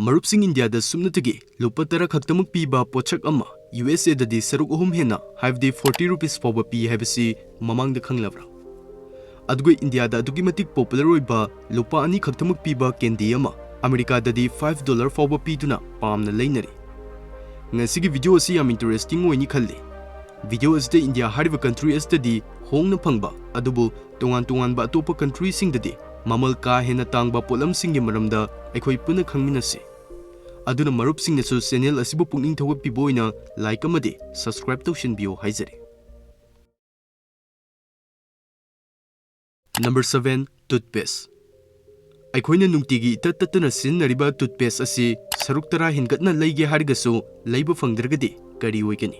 Marupsing India da sumnatagi lupa tara khaktamuk piba pochak ama USA da di saruk ahum hena haivdi 40 rupees fawba pi haibasi mamang da khanglabra. Adugo India da adugi matik popular oiba lupa ani khaktamuk piba candy ama America da di $5 fawba pi tuna pamna leinari. Ngasigi video asi yam interesting oini khalli. Video asda India hariba country asda di hongna phangba adubu tongan ba atopa country sing da di mamal ka hena tangba polam sing gi maramda aikhoi puna khangminasi. Aduna marup sing na channel asibu pungning thawap piboina like amade subscribe tawshin biyo haizari. Number 7 toothpaste. Aikhoina nungtigi tattatana sinnariba toothpaste asi saruk tara hingatna leige harigasu leiba fangdragadi kari oigani.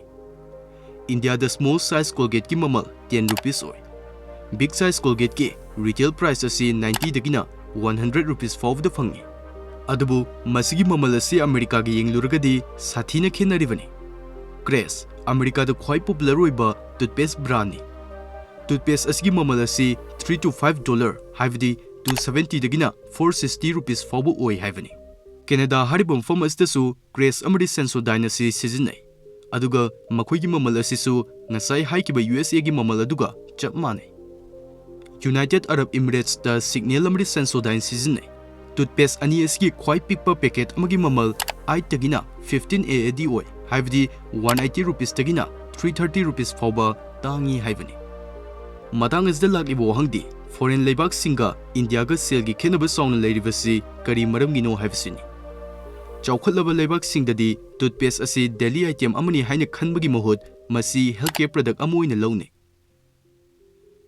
India the small size Colgate ki mamal 10 rupees oi. Big size Colgate ki retail price asi 90 dagina 100 rupees fawb da fangi. Adubu masigi mamal asi America gi yengluragadi sathina khenaribani. Crest America da khwai popular oiba toothpaste brand ni. Toothpaste asigi mamal asi $3 to $5 haivdi 270 dagina 460 rupees fawb oi haivani. Canada haribam fam astasu Crest amadi Sensodyne asi sizinai. Aduga makoigi mamal asisu ngasai haikiba USA gi mamal aduga chap manai. United Arab Emirates da Signal amadi Sensodyne sizinai. Toothpaste ani asigi khwai pikpa packet amagi mamal 8 tagina 15 AAD oi haivdi 180 rupees tagina 330 rupees fawba tangi haivani. Matang asda lakibo hangdi foreign leibak singa India ga sale gi khenaba sawna leiribasi kari maram gino haivasini. Chawkhatlaba leibak singdadi toothpaste asi daily item amani haina khanbagi mahut masi healthcare product amoina lawne.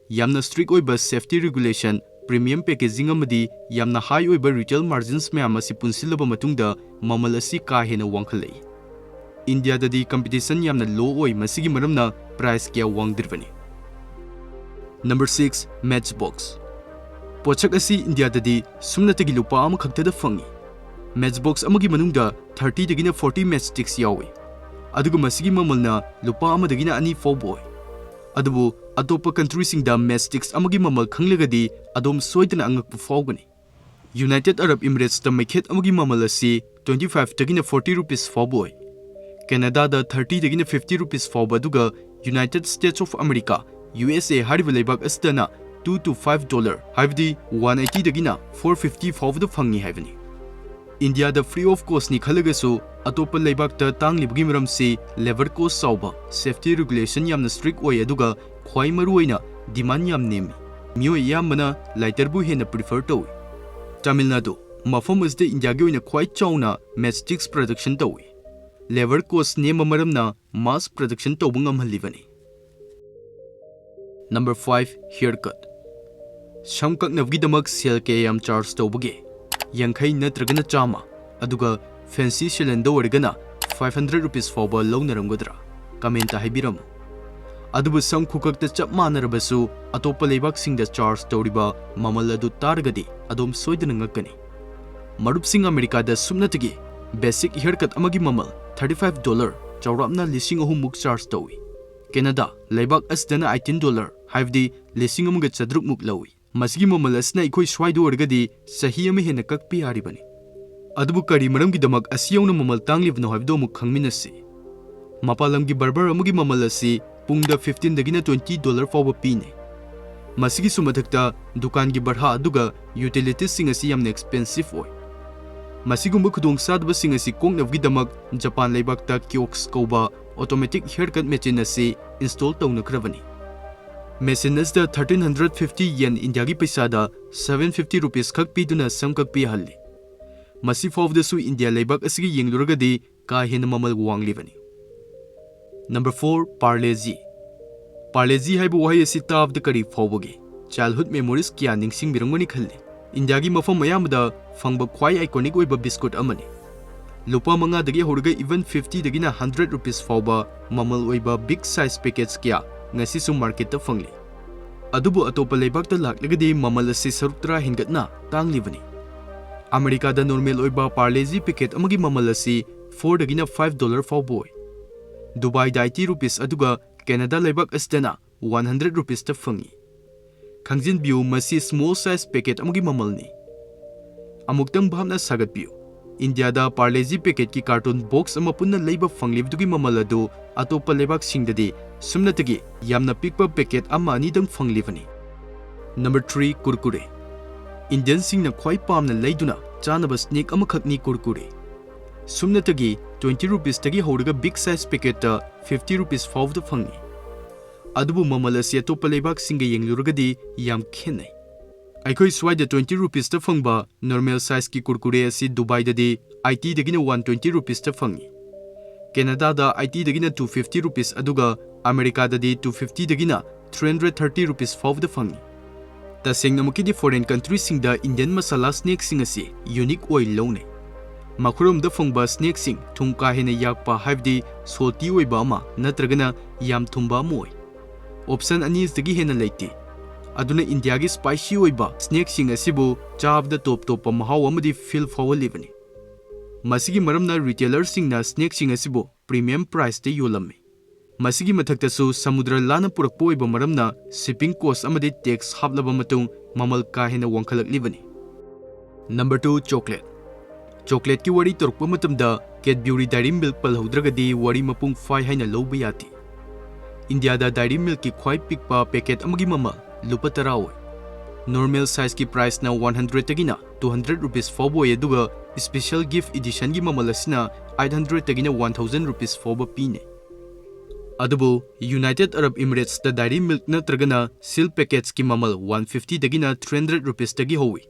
Yamna strict oiba safety regulation premium packaging amadi yamna high oiba retail margins mayam asi punsilaba matungda mamal asi ka hena wangkhalai. India dadi competition yamna low oi masigi maramna price kya wangdirvani. Number 6 Matchbox. Pochak asi India dadi sumnatagi lupa ama khaktada fangi. Matchbox amagi manungda 30 dagina 40 matchsticks yawi. Adugu masigi mamalna lupa ama dagina ani fawboy. Adubu atopa country singda matchsticks amagi mamal khanglagadi adom soidana angakpu fawgani. United Arab Emirates da maikhet amagi mamal asi 25 dagina 40 rupees fawboy. Canada da 30 dagina 50 rupees fawba aduga United States of America USA hariba leibak astana $2 to $5 haivdi 180 dagina 450 fawda fangi haivani. India da free of cost ni khalagasu atopa leibak ta tanglibgi maram se labor cost sauba safety regulation yamna strict oi aduga khwai maru oina demand yam nemi miyoi yamna lighter bu hena prefer tawi. Tamil Nadu mafam asde India gi oina khwai chauna matchsticks production tawi. Labor cost nema maramna mass production tawbu ngamhalibani. Number 5 haircut. Shamkaknavgi damak sel ke yam charge tawbage Yankai natragana chama aduga fancy cylinder organa 500 rupees fawba lawnaramgadra comment ta haibiram. Adubu sam khukakta chap manarabasu atopa leibak singda charge tawriba mamal adu targadi adom soidana ngakani. Marup sing America da sumnatagi basic haircut amagi mamal $35 chawrapna lising ahum muk charge tawi. Canada leibak asdana $18 haivdi lising amuga chadruk muk lawi. Masigi mamal asna ikhoi swaidu orgadi sahi ama hena kakpi aribani. Adubu kari maramgi damak asiyawna mamal tanglibno haibdo mu khangminasi. Mapalamgi barber amugi mamal asi pungda $15 dagina $20 fawba pine. Masigi sumathakta dukangi barha aduga utilities sing asi yamna expensive oi. Masigumba khudong sadba sing asi kongnavgi damak Japan leibakta kiosk kauba automatic haircut machine asi install tawnakrabani. Machine asda 1350 yen India gi paisa da 750 rupees khak piduna sam kak pi halli. Masi fawda su India leibak asigi yengluragadi ka hena mamal wanglibani. Number 4 Parle-G. Parle-G haibu wahai asi tabda kari fawbage childhood memories kya ningsing birangmani khalli. India gi mafam mayamda fangba khwai iconic oiba biscuit amani. Lupa manga dagi horga even 50 dagina 100 rupees fawba mamal oiba big size packets kya ngasi su market ta fangli. Adubu atopa leibak ta laklagadi mamal asi saruktra hingatna tanglibani. America da normal oiba Parle-G packet amagi mamal asi 4 dagina $5 fawboy. Dubai da 80 rupees aduga Canada leibak asdana 100 rupees ta fangi. Khangjin biu masi small size packet amagi mamal ni. Amuktang bhamna sagat biu. India Parleji packet ki carton box ama punna leiba fanglibdugi mamal adu atopa lebak singdadi sumnatagi yamna pikpa packet ama ani dang fanglibani. Number 3 Kurkure. Indian singna khwai pamna leiduna chanaba snack amakhakni kurkure. Sumnatagi 20 rupees tagi hodaga big size packet ta 50 rupees fawda fangi. Adubu mamal asi atopa lebak singa yengluragadi yam khenai. Aikoi swaida 20 rupees ta fangba normal size ki kurkure asi Dubai dadi IT dagina 120 rupees ta fangi. Canada da IT dagina 250 rupees aduga America dadi 250 dagina 330 rupees fawda fangi. Taseng namukidi foreign countries singda Indian masala snack sing asi unique oil lone. Makurum da fangba snack sing thum ka hena yakpa haibdi salty oiba ama natragana yam thumba moi. Option ani dagi hena leite. Aduna India gi spicy oiba snack sing asibu chabda top mahaw amadi feel fawalibani. Masigi maramna retailer singna snack sing asibu premium price te yolami. Masigi mathaktasu samudra lana purakpo oiba maramna shipping cost amadi tax hablaba matung mamal ka hena wangkhalak. Number 2 Chocolate. Chocolate ki wari torkpa matamda Cadbury Dairy Milk palhaudragadi wari mapung 5 haina lawba yati. India da Dairy Milk ki khwai pikpa packet amagi mamal lupa taraw. Normal size ki price na 100 tagina 200 rupees fawboy aduga special gift edition gi mamal asina 800 tagina 1000 rupees fawba pine. Adubu United Arab Emirates da Dairy Milk na tragana seal packets ki mamal 150 tagina 300 rupees tagi howi.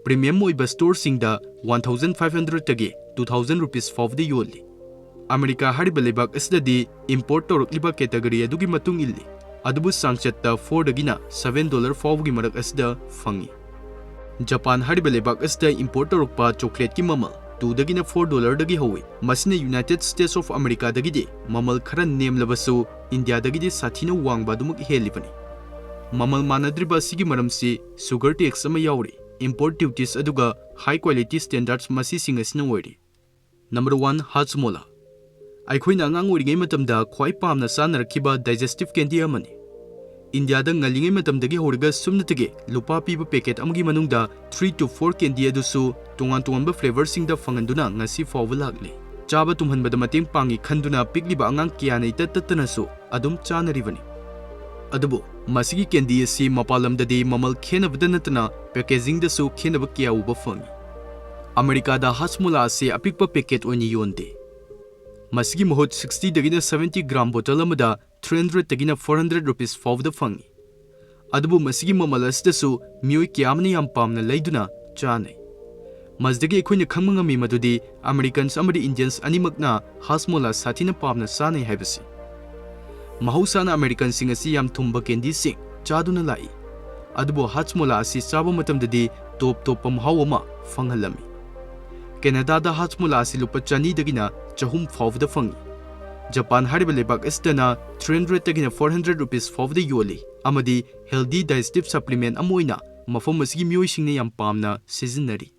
Premium oiba store singda 1500 tagi 2000 rupees fawda yoli. America hariba lebak asdadi import torokliba category adugi matung illi. Adubu sangchatta 4 dagina $7 fawgi marak asda fangi. Japan hariba lebak asda import torokpa chocolate ki mamal 2 dagina $4 dagi howi. Masina United States of America dagidi mamal khara nemlabasu India dagidi sathina wangba dumuk helibani. Mamal manadriba sigi maramsi sugar tax ama yauri. Import duties aduga high quality standards masi singasina wari. Number 1 Hajmola. Aikhoina angang oringai matamda khwai pamna sanarakiba digestive candy amani. India da ngalingai matamdagi horga sumnatagi lupa piba packet amagi manungda 3 to 4 candy adusu tungan flavor singda fanganduna ngasi fawba lakli. Chaba tumhanbada mateng pangi khanduna pigliba angang kiyana itatatanasu adum chanaribani. Adubu masigi candy asi mapalamdadi mamal khenabada natana packaging da su khenaba kiya uba fangi. America da Hajmola asi apikpa packet oni yonde. Masigi mahut 60 dagina 70 gram bottle amada 300 dagina 400 rupees fawda fangi. Adubu masigi mamal asdasu miyoi kiyamni yam pamna leiduna chanai. Masdagi ekhoina khangmangami madudi Americans amadi Indians animakna Hajmola sathina pamna sanai haibasi. Mahusana American sing asi yam thumba candy sing chaduna lai. Adubu Hajmola asi chaba matamdadi top pamhaw ama fanghalami. Canada da Hajmola asi lupa chani dagina chahum fawda fangi. Japan hariba lebak asdana 300 dagina 400 rupees fawda yoli. Amadi healthy digestive supplement amoina mafam asigi miyoi singna yam pamna seasonary.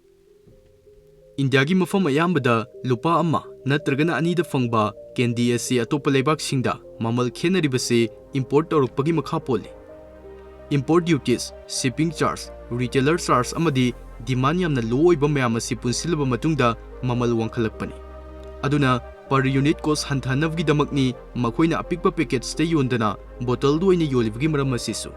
India gi mafam ayambada lupa amma natragana ani da fangba candy asi atopa lebak singda mamal khenaribase import torokpagi makha poli. Import duties, shipping charge, retailer charge amadi demand yamna low oiba mayam asi punsilaba matungda mamal wangkhalakpani. Aduna per unit cost hanthanavgi damakni makhoina apikpa packets te yondana bottle do ina yolibgi maram asisu.